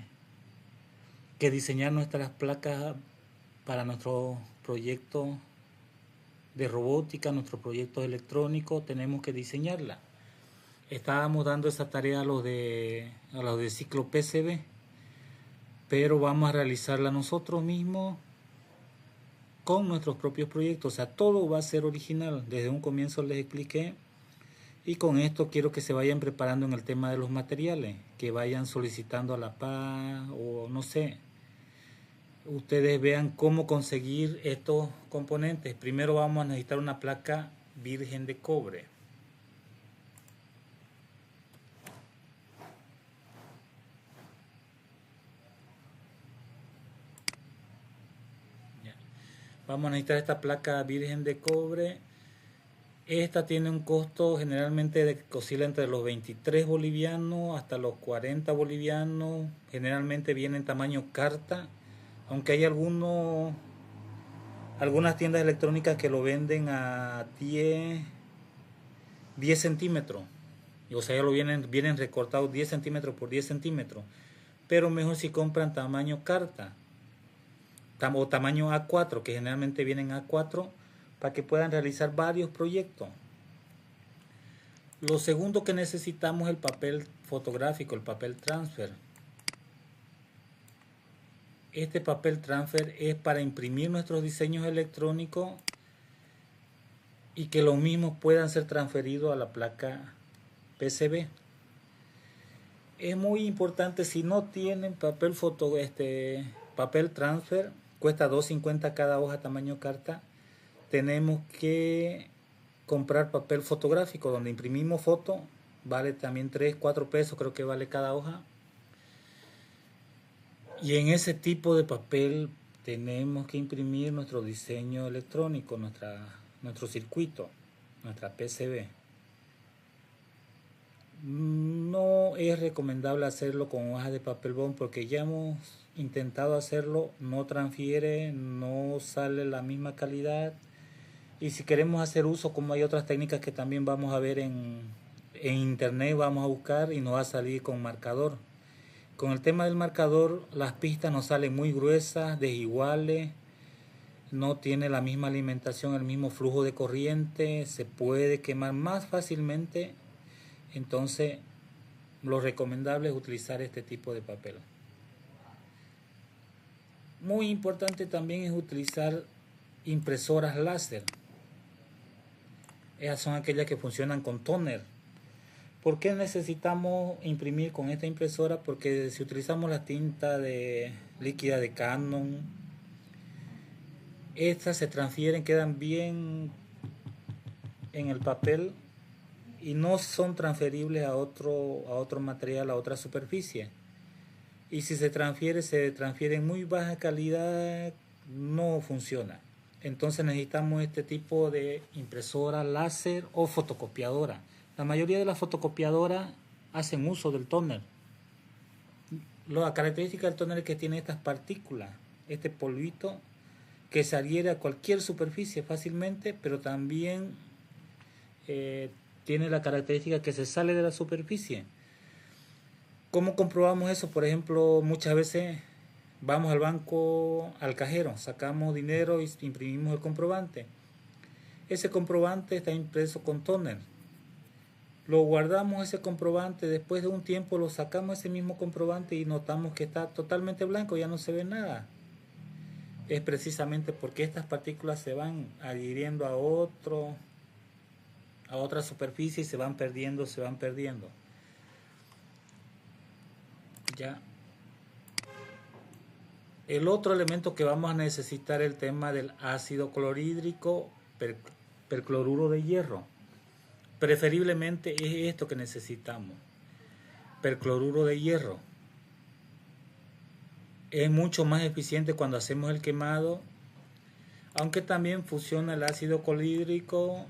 diseñar nuestras placas para nuestro proyecto de robótica, nuestro proyecto electrónico, tenemos que diseñarla. Estábamos dando esa tarea a los de ciclo PCB, pero vamos a realizarla nosotros mismos con nuestros propios proyectos. O sea, todo va a ser original. Desde un comienzo les expliqué, y con esto quiero que se vayan preparando en el tema de los materiales, que vayan solicitando a la par, o no sé, ustedes vean cómo conseguir estos componentes. Primero vamos a necesitar una placa virgen de cobre. Ya. Vamos a necesitar esta placa virgen de cobre. Esta tiene un costo generalmente que oscila entre los 23 bolivianos hasta los 40 bolivianos. Generalmente viene en tamaño carta, aunque hay algunas tiendas electrónicas que lo venden a 10 centímetros. O sea, ya vienen recortados 10 centímetros por 10 centímetros. Pero mejor si compran tamaño carta o tamaño A4, que generalmente vienen A4, para que puedan realizar varios proyectos. Lo segundo que necesitamos es el papel fotográfico, el papel transfer. Este papel transfer es para imprimir nuestros diseños electrónicos y que los mismos puedan ser transferidos a la placa PCB. Es muy importante, si no tienen papel transfer, cuesta $2.50 cada hoja tamaño carta. Tenemos que comprar papel fotográfico donde imprimimos foto, vale también $3-4 pesos, creo que vale cada hoja. Y en ese tipo de papel tenemos que imprimir nuestro diseño electrónico, nuestro circuito, nuestra PCB. No es recomendable hacerlo con hojas de papel bond porque ya hemos intentado hacerlo, no transfiere, no sale la misma calidad. Y si queremos hacer uso, como hay otras técnicas que también vamos a ver en internet, vamos a buscar y nos va a salir con marcador. Con el tema del marcador, las pistas nos salen muy gruesas, desiguales, no tiene la misma alimentación, el mismo flujo de corriente, se puede quemar más fácilmente. Entonces, lo recomendable es utilizar este tipo de papel. Muy importante también es utilizar impresoras láser. Esas son aquellas que funcionan con tóner. ¿Por qué necesitamos imprimir con esta impresora? Porque si utilizamos la tinta líquida de Canon, estas se transfieren, quedan bien en el papel y no son transferibles a otro material, a otra superficie. Y si se transfiere en muy baja calidad, no funciona. Entonces necesitamos este tipo de impresora láser o fotocopiadora. La mayoría de las fotocopiadoras hacen uso del tóner. La característica del tóner es que tiene estas partículas, este polvito, que se adhiere a cualquier superficie fácilmente, pero también tiene la característica que se sale de la superficie. ¿Cómo comprobamos eso? Por ejemplo, muchas veces vamos al banco, al cajero, sacamos dinero y imprimimos el comprobante. Ese comprobante está impreso con tóner. Lo guardamos ese comprobante, después de un tiempo lo sacamos ese mismo comprobante y notamos que está totalmente blanco, ya no se ve nada. Es precisamente porque estas partículas se van adhiriendo a otra superficie y se van perdiendo. Ya. El otro elemento que vamos a necesitar es el tema del ácido clorhídrico, percloruro de hierro. Preferiblemente es esto que necesitamos, percloruro de hierro. Es mucho más eficiente cuando hacemos el quemado, aunque también funciona el ácido clorhídrico,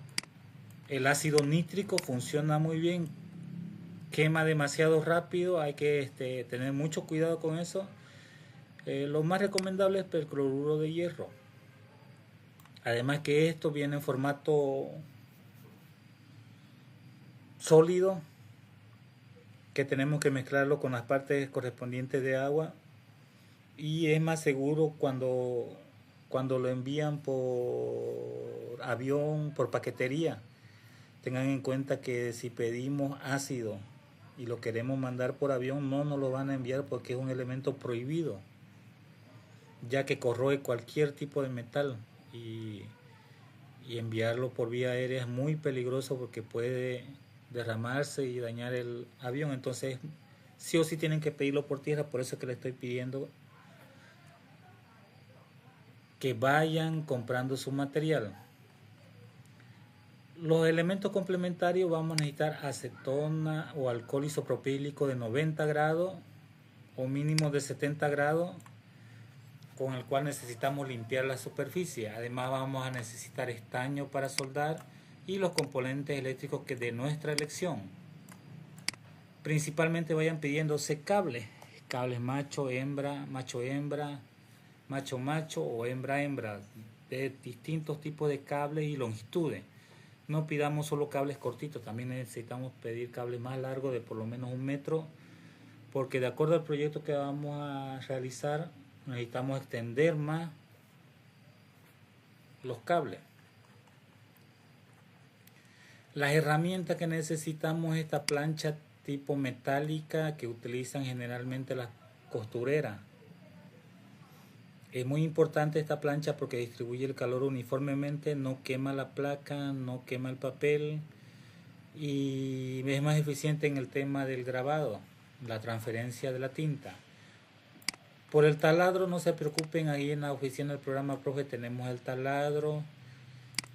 el ácido nítrico funciona muy bien, quema demasiado rápido, hay que tener mucho cuidado con eso. Lo más recomendable es percloruro de hierro. Además que esto viene en formato sólido, que tenemos que mezclarlo con las partes correspondientes de agua, y es más seguro cuando lo envían por avión, por paquetería. Tengan en cuenta que si pedimos ácido y lo queremos mandar por avión, no nos lo van a enviar porque es un elemento prohibido, ya que corroe cualquier tipo de metal, y enviarlo por vía aérea es muy peligroso porque puede derramarse y dañar el avión. Entonces sí o sí tienen que pedirlo por tierra. Por eso es que le estoy pidiendo que vayan comprando su material. Los elementos complementarios, vamos a necesitar acetona o alcohol isopropílico de 90 grados o mínimo de 70 grados, con el cual necesitamos limpiar la superficie. Además vamos a necesitar estaño para soldar y los componentes eléctricos que de nuestra elección. Principalmente vayan pidiéndose cables macho hembra, macho o hembra, de distintos tipos de cables y longitudes. No pidamos solo cables cortitos, también necesitamos pedir cables más largos, de por lo menos 1 metro, porque de acuerdo al proyecto que vamos a realizar necesitamos extender más los cables. Las herramientas que necesitamos es esta plancha tipo metálica que utilizan generalmente las costureras. Es muy importante esta plancha porque distribuye el calor uniformemente, no quema la placa, no quema el papel y es más eficiente en el tema del grabado, la transferencia de la tinta. Por el taladro no se preocupen, ahí en la oficina del programa Profe tenemos el taladro.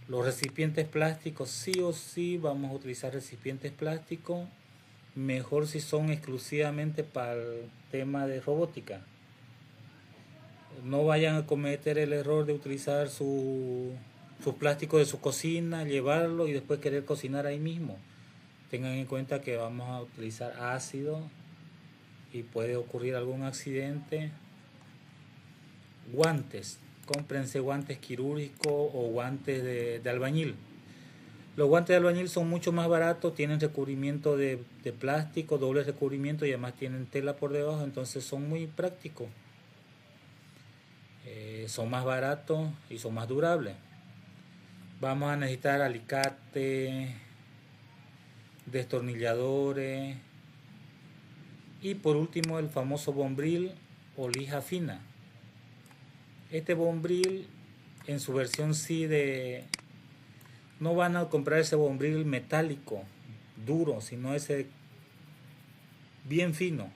Los recipientes plásticos, sí o sí vamos a utilizar recipientes plásticos, mejor si son exclusivamente para el tema de robótica. No vayan a cometer el error de utilizar su sus plásticos de su cocina, llevarlo y después querer cocinar ahí mismo. Tengan en cuenta que vamos a utilizar ácido y puede ocurrir algún accidente. Guantes, cómprense guantes quirúrgicos o guantes de albañil. Los guantes de albañil son mucho más baratos, tienen recubrimiento de plástico, doble recubrimiento y además tienen tela por debajo, entonces son muy prácticos. Son más baratos y son más durables. Vamos a necesitar alicate, destornilladores y por último el famoso bombril o lija fina. Este bombril en su versión no van a comprar ese bombril metálico duro, sino ese bien fino.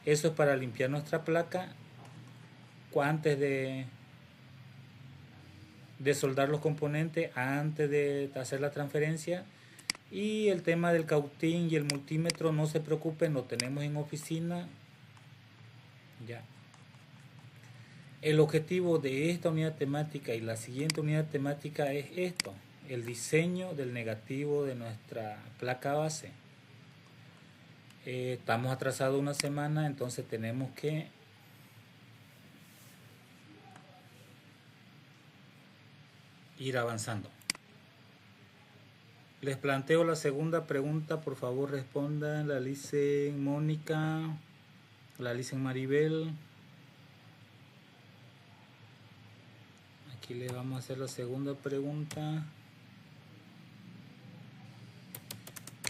Eso es para limpiar nuestra placa antes de soldar los componentes, antes de hacer la transferencia. Y el tema del cautín y el multímetro, no se preocupen, lo tenemos en oficina. Ya. El objetivo de esta unidad temática y la siguiente unidad temática es esto: el diseño del negativo de nuestra placa base. Estamos atrasados una semana, entonces tenemos que ir avanzando. Les planteo la segunda pregunta, por favor respondan. La dicen Mónica, la dicen Maribel. Aquí le vamos a hacer la segunda pregunta.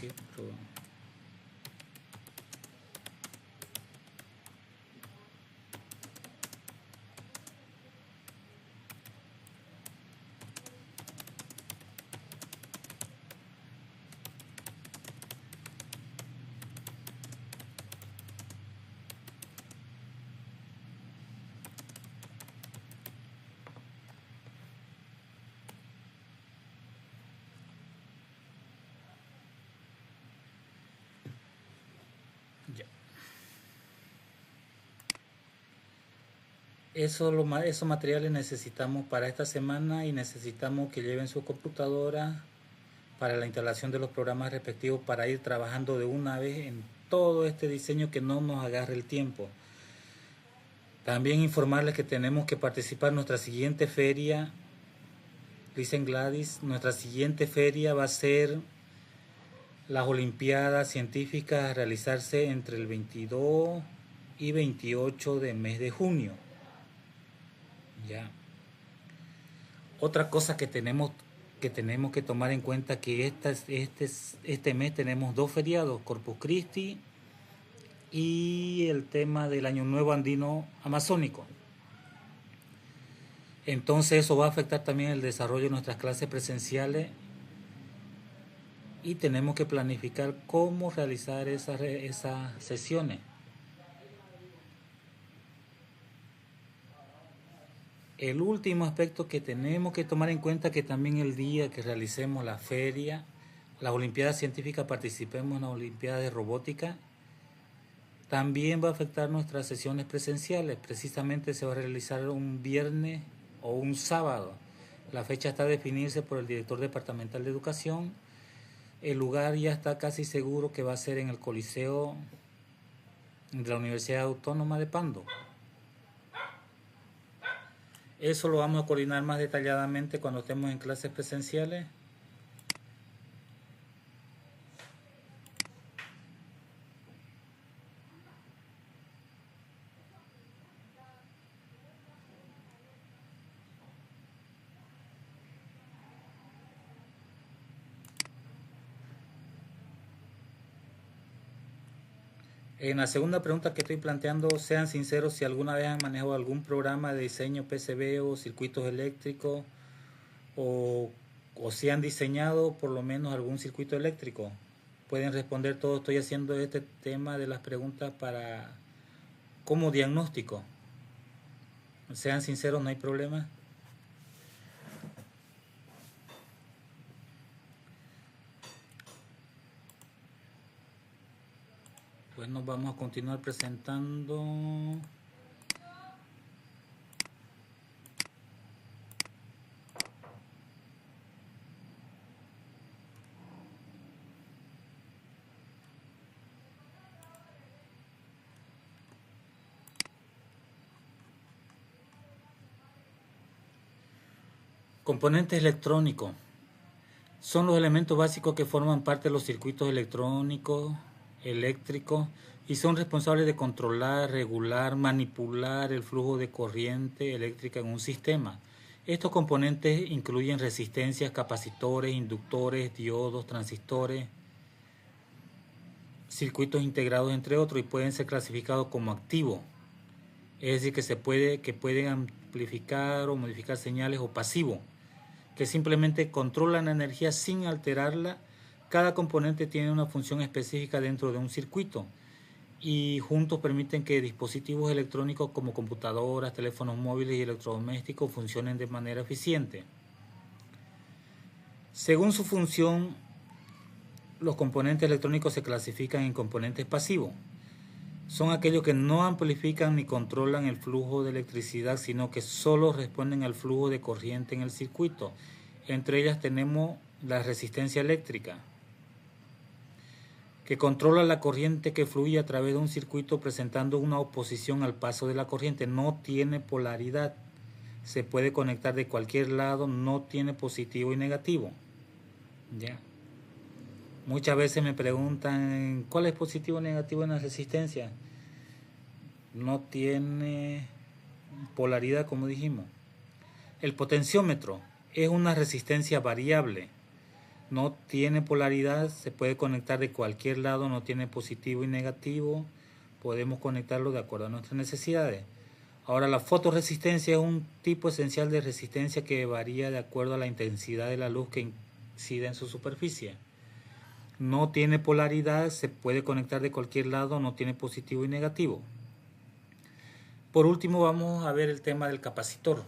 Ya. Esos materiales necesitamos para esta semana y necesitamos que lleven su computadora para la instalación de los programas respectivos para ir trabajando de una vez en todo este diseño, que no nos agarre el tiempo. También informarles que tenemos que participar en nuestra siguiente feria. Dicen Gladys, nuestra siguiente feria va a ser las Olimpiadas Científicas a realizarse entre el 22 y 28 de mes de junio. Ya. Otra cosa que tenemos que tomar en cuenta, que este mes tenemos dos feriados, Corpus Christi y el tema del Año Nuevo Andino Amazónico. Entonces eso va a afectar también el desarrollo de nuestras clases presenciales y tenemos que planificar cómo realizar esas sesiones. El último aspecto que tenemos que tomar en cuenta, que también el día que realicemos la feria, las Olimpiadas Científicas, participemos en la Olimpiada de Robótica, también va a afectar nuestras sesiones presenciales. Precisamente se va a realizar un viernes o un sábado. La fecha está a definirse por el director departamental de educación. El lugar ya está casi seguro que va a ser en el Coliseo de la Universidad Autónoma de Pando. Eso lo vamos a coordinar más detalladamente cuando estemos en clases presenciales. En la segunda pregunta que estoy planteando, sean sinceros si alguna vez han manejado algún programa de diseño PCB o circuitos eléctricos o si han diseñado por lo menos algún circuito eléctrico. Pueden responder todo. Estoy haciendo este tema de las preguntas como diagnóstico. Sean sinceros, no hay problema. Pues nos vamos a continuar presentando. Componentes electrónicos. Son los elementos básicos que forman parte de los circuitos electrónicos, eléctricos, y son responsables de controlar, regular, manipular el flujo de corriente eléctrica en un sistema. Estos componentes incluyen resistencias, capacitores, inductores, diodos, transistores, circuitos integrados, entre otros, y pueden ser clasificados como activos. Es decir, que pueden amplificar o modificar señales, o pasivos, que simplemente controlan la energía sin alterarla. Cada componente tiene una función específica dentro de un circuito y juntos permiten que dispositivos electrónicos como computadoras, teléfonos móviles y electrodomésticos funcionen de manera eficiente. Según su función, los componentes electrónicos se clasifican en componentes pasivos. Son aquellos que no amplifican ni controlan el flujo de electricidad, sino que solo responden al flujo de corriente en el circuito. Entre ellas tenemos la resistencia eléctrica, que controla la corriente que fluye a través de un circuito presentando una oposición al paso de la corriente. No tiene polaridad, se puede conectar de cualquier lado, no tiene positivo y negativo. ¿Ya? Muchas veces me preguntan, ¿cuál es positivo o negativo en la resistencia? No tiene polaridad, como dijimos. El potenciómetro es una resistencia variable. No tiene polaridad, se puede conectar de cualquier lado, no tiene positivo y negativo. Podemos conectarlo de acuerdo a nuestras necesidades. Ahora, la fotorresistencia es un tipo esencial de resistencia que varía de acuerdo a la intensidad de la luz que incide en su superficie. No tiene polaridad, se puede conectar de cualquier lado, no tiene positivo y negativo. Por último, vamos a ver el tema del capacitor.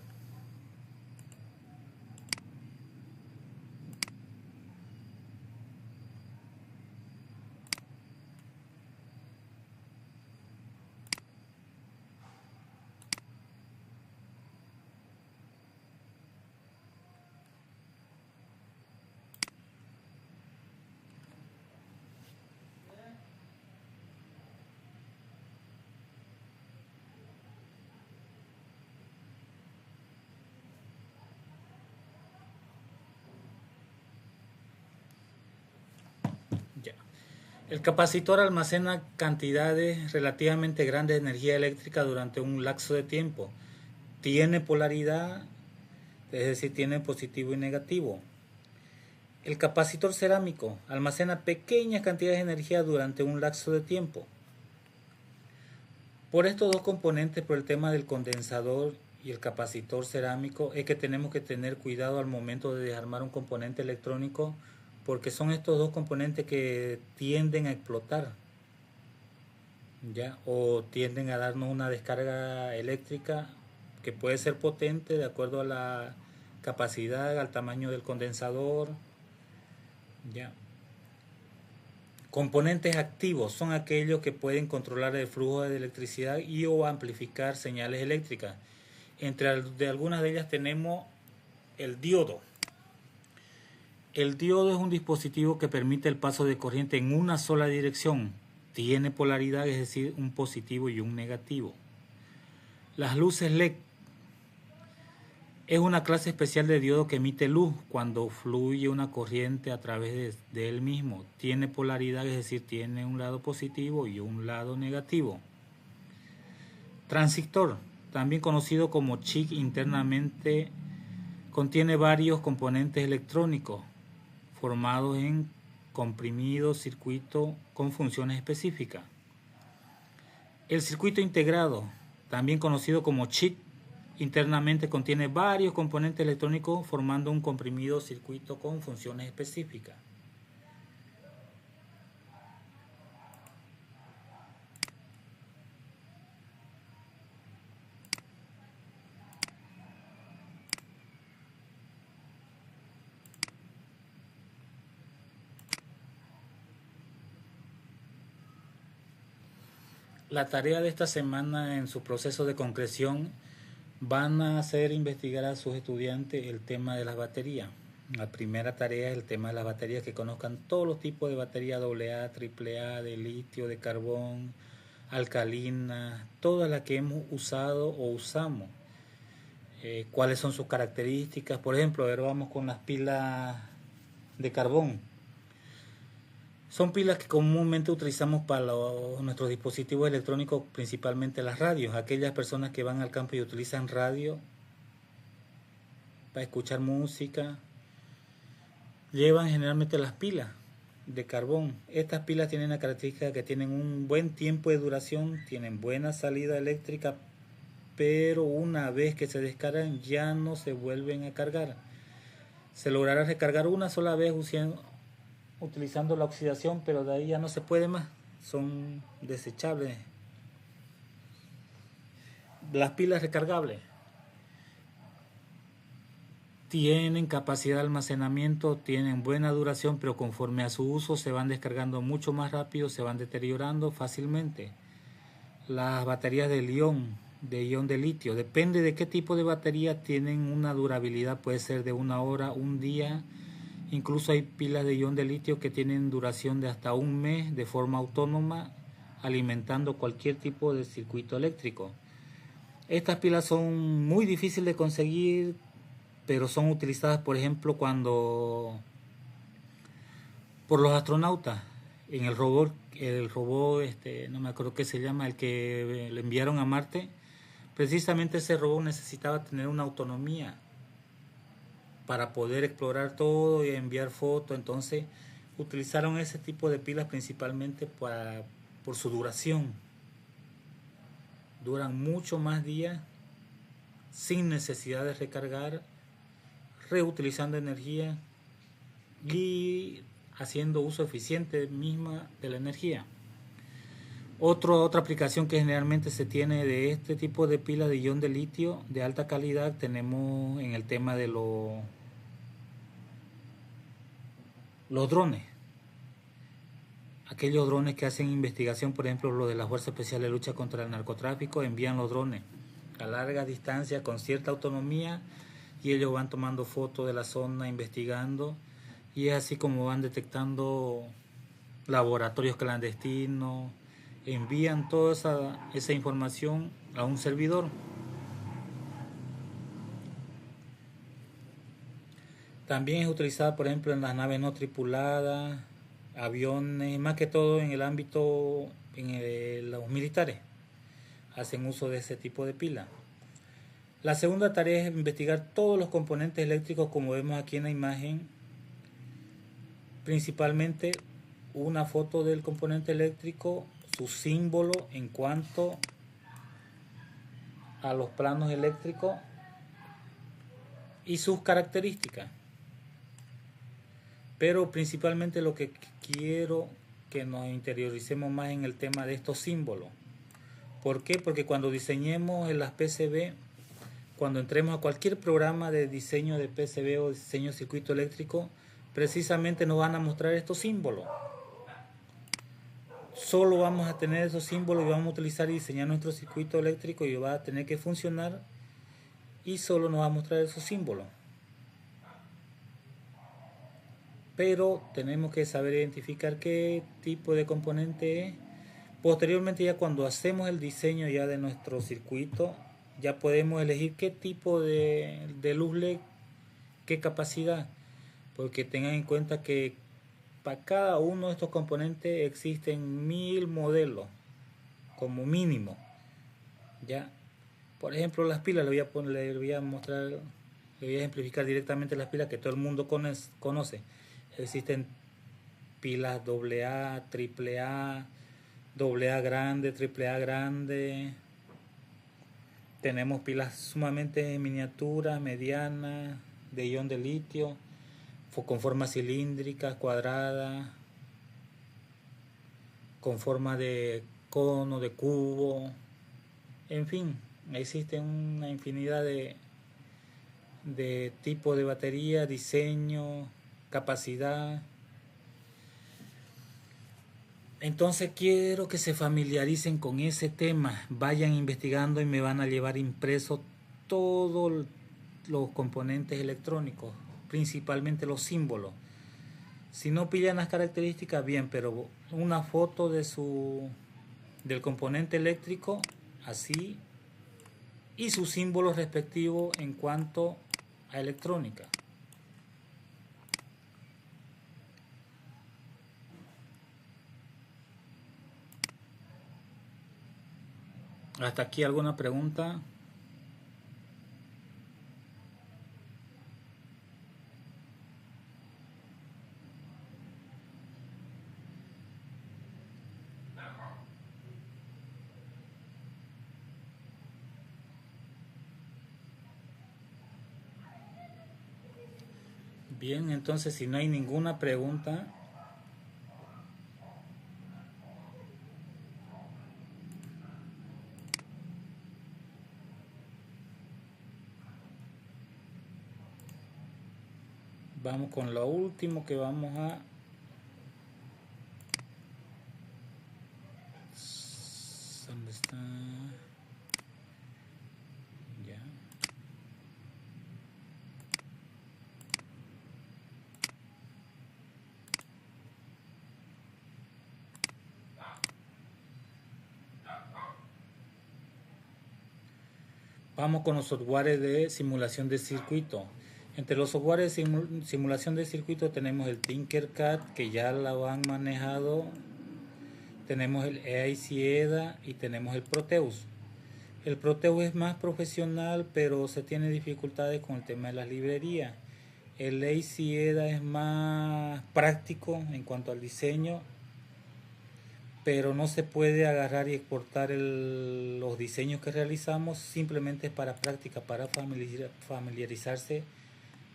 El capacitor almacena cantidades relativamente grandes de energía eléctrica durante un lapso de tiempo. Tiene polaridad, es decir, tiene positivo y negativo. El capacitor cerámico almacena pequeñas cantidades de energía durante un lapso de tiempo. Por estos dos componentes, por el tema del condensador y el capacitor cerámico, es que tenemos que tener cuidado al momento de desarmar un componente electrónico, porque son estos dos componentes que tienden a explotar, ¿ya? O tienden a darnos una descarga eléctrica que puede ser potente de acuerdo a la capacidad, al tamaño del condensador, ¿ya? Componentes activos son aquellos que pueden controlar el flujo de electricidad y o amplificar señales eléctricas. Entre algunas de ellas tenemos el diodo. El diodo es un dispositivo que permite el paso de corriente en una sola dirección. Tiene polaridad, es decir, un positivo y un negativo. Las luces LED es una clase especial de diodo que emite luz cuando fluye una corriente a través de él mismo. Tiene polaridad, es decir, tiene un lado positivo y un lado negativo. Transistor, también conocido como chip, internamente contiene varios componentes electrónicos formados en comprimidos, circuito con funciones específicas. El circuito integrado, también conocido como chip, internamente contiene varios componentes electrónicos formando un comprimido circuito con funciones específicas. La tarea de esta semana en su proceso de concreción van a hacer investigar a sus estudiantes el tema de las baterías. La primera tarea es el tema de las baterías, que conozcan todos los tipos de baterías AA, AAA, de litio, de carbón, alcalina, todas las que hemos usado o usamos. cuáles son sus características. Por ejemplo, ahora vamos con las pilas de carbón. Son pilas que comúnmente utilizamos para nuestros dispositivos electrónicos, principalmente las radios. Aquellas personas que van al campo y utilizan radio para escuchar música, llevan generalmente las pilas de carbón. Estas pilas tienen la característica que tienen un buen tiempo de duración, tienen buena salida eléctrica, pero una vez que se descargan ya no se vuelven a cargar. Se logrará recargar una sola vez utilizando la oxidación, pero de ahí ya no se puede más, son desechables. Las pilas recargables tienen capacidad de almacenamiento, tienen buena duración, pero conforme a su uso se van descargando mucho más rápido, se van deteriorando fácilmente. Las baterías de ion de litio, depende de qué tipo de batería, tienen una durabilidad, puede ser de 1 hora, 1 día. Incluso hay pilas de ion de litio que tienen duración de hasta 1 mes de forma autónoma, alimentando cualquier tipo de circuito eléctrico. Estas pilas son muy difíciles de conseguir, pero son utilizadas, por ejemplo, por los astronautas en el robot, no me acuerdo qué se llama, el que le enviaron a Marte. Precisamente ese robot necesitaba tener una autonomía para poder explorar todo y enviar fotos. Entonces utilizaron ese tipo de pilas principalmente por su duración. Duran mucho más días sin necesidad de recargar, reutilizando energía y haciendo uso eficiente misma de la energía. Otra aplicación que generalmente se tiene de este tipo de pilas de ion de litio de alta calidad tenemos en el tema de los drones. Aquellos drones que hacen investigación, por ejemplo, los de la Fuerza Especial de Lucha contra el Narcotráfico, envían los drones a larga distancia con cierta autonomía y ellos van tomando fotos de la zona, investigando, y es así como van detectando laboratorios clandestinos, envían toda esa información a un servidor. También es utilizada, por ejemplo, en las naves no tripuladas, aviones, más que todo en el ámbito, los militares hacen uso de ese tipo de pila. La segunda tarea es investigar todos los componentes eléctricos, como vemos aquí en la imagen, principalmente una foto del componente eléctrico, su símbolo en cuanto a los planos eléctricos y sus características. Pero principalmente lo que quiero que nos interioricemos más en el tema de estos símbolos. ¿Por qué? Porque cuando diseñemos en las PCB, cuando entremos a cualquier programa de diseño de PCB o diseño de circuito eléctrico, precisamente nos van a mostrar estos símbolos. Solo vamos a tener esos símbolos y vamos a utilizar y diseñar nuestro circuito eléctrico y va a tener que funcionar y solo nos va a mostrar esos símbolos. Pero tenemos que saber identificar qué tipo de componente es. Posteriormente, ya cuando hacemos el diseño ya de nuestro circuito, ya podemos elegir qué tipo de luz LED, qué capacidad, porque tengan en cuenta que para cada uno de estos componentes existen 1000 modelos como mínimo. Ya, por ejemplo, las pilas, le voy a mostrar, le voy a ejemplificar directamente las pilas que todo el mundo conoce. Existen pilas AA, AAA, AA grande, AAA grande. Tenemos pilas sumamente miniaturas, medianas, de ion de litio, con forma cilíndrica, cuadrada, con forma de cono, de cubo. En fin, existen una infinidad de tipos de batería, diseño, capacidad. Entonces quiero que se familiaricen con ese tema, vayan investigando y me van a llevar impreso todos los componentes electrónicos, principalmente los símbolos. Si no pillan las características, bien, pero una foto del componente eléctrico, así y sus símbolos respectivos en cuanto a electrónica. ¿Hasta aquí alguna pregunta? Bien, entonces si no hay ninguna pregunta, vamos con lo último que vamos a ¿dónde está? Ya. Vamos con los softwares de simulación de circuito. Entre los softwares de simulación de circuito tenemos el Tinkercad, que ya lo han manejado. Tenemos el EICEDA y tenemos el Proteus. El Proteus es más profesional, pero se tiene dificultades con el tema de las librerías. El EICEDA es más práctico en cuanto al diseño, pero no se puede agarrar y exportar los diseños que realizamos, simplemente es para práctica, para familiarizarse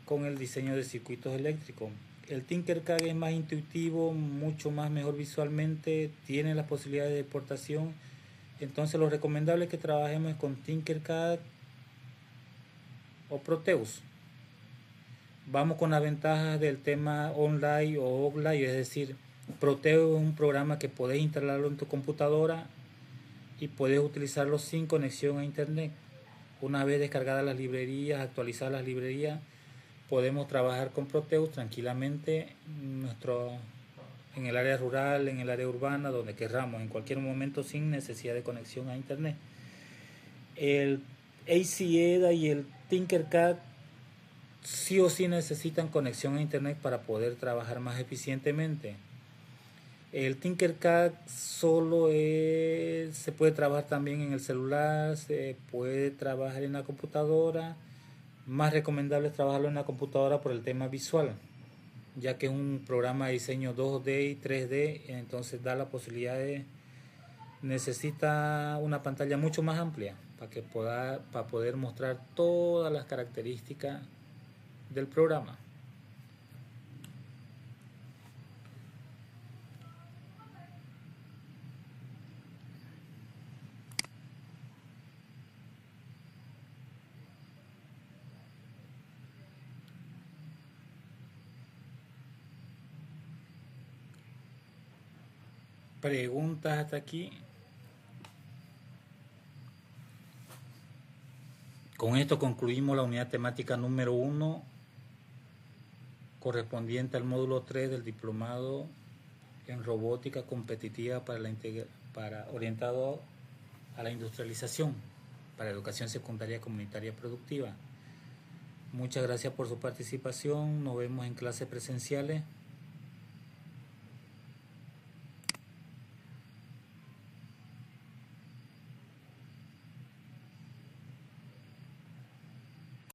con el diseño de circuitos eléctricos. El Tinkercad es más intuitivo, mucho más mejor visualmente, tiene las posibilidades de exportación. Entonces lo recomendable es que trabajemos con Tinkercad o Proteus. Vamos con las ventajas del tema online o offline, es decir, Proteus es un programa que puedes instalarlo en tu computadora y puedes utilizarlo sin conexión a internet. Una vez descargadas las librerías, actualizadas las librerías, podemos trabajar con Proteus tranquilamente en el área rural, en el área urbana, donde querramos, en cualquier momento sin necesidad de conexión a internet. El EICEDA y el Tinkercad sí o sí necesitan conexión a internet para poder trabajar más eficientemente. El Tinkercad se puede trabajar también en el celular, se puede trabajar en la computadora. Más recomendable es trabajarlo en la computadora por el tema visual, ya que es un programa de diseño 2D y 3D, entonces da la posibilidad necesita una pantalla mucho más amplia para poder mostrar todas las características del programa. Preguntas hasta aquí. Con esto concluimos la unidad temática número 1, correspondiente al módulo 3 del diplomado en robótica competitiva orientado a la industrialización, para educación secundaria comunitaria productiva. Muchas gracias por su participación. Nos vemos en clases presenciales.